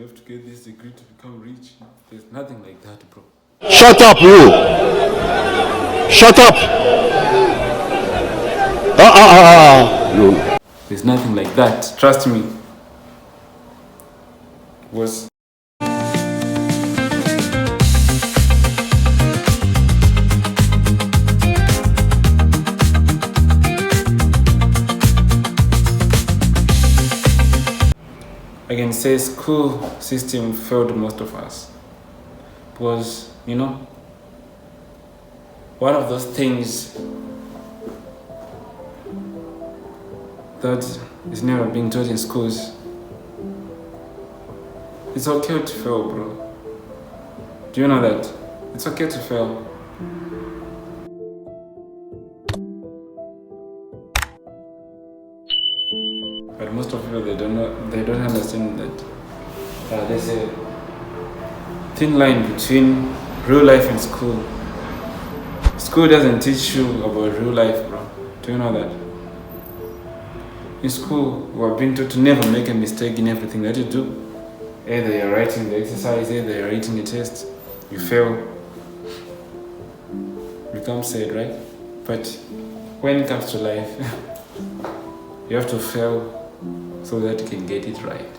have to get this degree to become rich. There's nothing like that, bro. Shut up, you! Shut up! You. There's nothing like that. Trust me. Was I can say school system failed most of us because, one of those things that is never being taught in schools. It's okay to fail, bro. Do you know that? It's okay to fail. But most of people, they don't understand that there's a thin line between real life and school. School doesn't teach you about real life, bro. Do you know that? In school, we are being taught to never make a mistake in everything that you do. Either you're writing the exercise, either you're writing a test, you fail, you become sad, right? But when it comes to life, you have to fail so that you can get it right.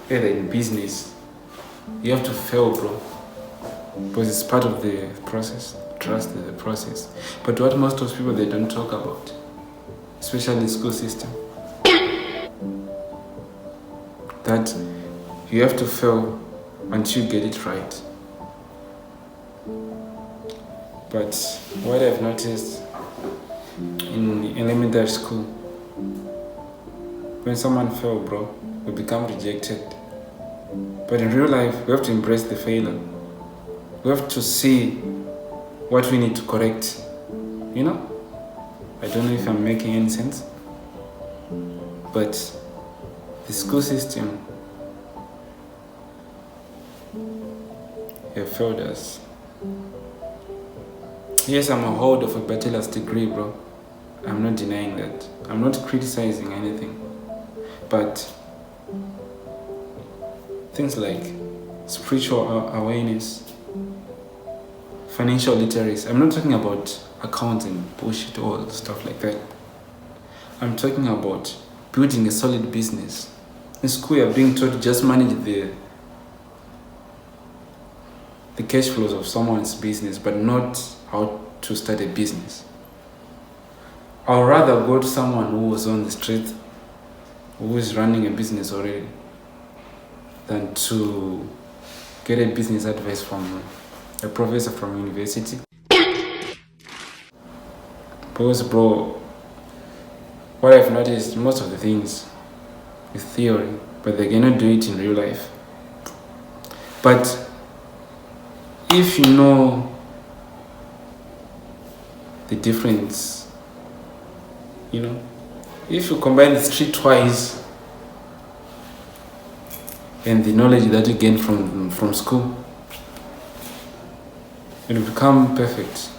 Either in business, you have to fail, bro, because it's part of the process. Trust the process. But what most of people, they don't talk about, especially the school system, that you have to fail until you get it right. But what I've noticed in elementary school, when someone fails, bro, we become rejected. But in real life, we have to embrace the failure. We have to see what we need to correct. I don't know if I'm making any sense, but the school system have failed us. Yes, I'm a holder of a bachelor's degree, bro. I'm not denying that. I'm not criticizing anything. But things like spiritual awareness, financial literacy, I'm not talking about accounting, bullshit, all stuff like that. I'm talking about building a solid business. In school, you're being taught to just manage the cash flows of someone's business, but not how to start a business. I'd rather go to someone who was on the street, who is running a business already, than to get a business advice from a professor from university. Because, bro, what I've noticed, most of the things is theory, but they cannot do it in real life. But if you know the difference, if you combine the streetwise and the knowledge that you gain from school, it will become perfect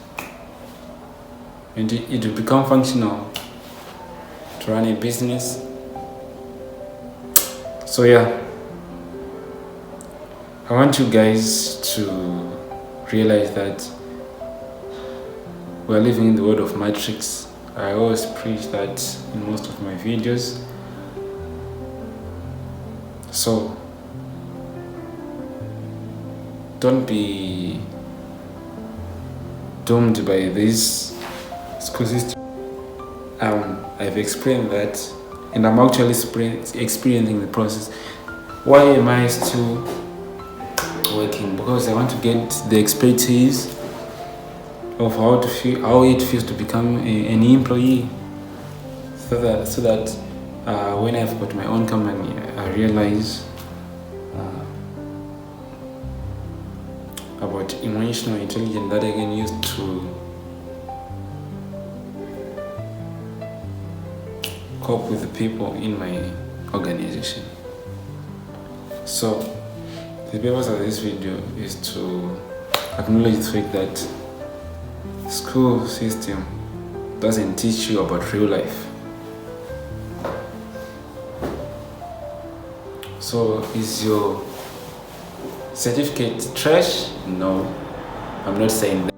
and it will become functional to run a business. So yeah, I want you guys to realize that we're living in the world of Matrix. I always preach that in most of my videos. So don't be doomed by this school system. I've explained that, and I'm actually experiencing the process. Why am I still working? Because I want to get the expertise of how it feels to become an employee, so that when I've got my own company, I realize about emotional intelligence that I can use to cope with the people in my organization. So the purpose of this video is to acknowledge the fact that school system doesn't teach you about real life. So is your certificate trash? No, I'm not saying that.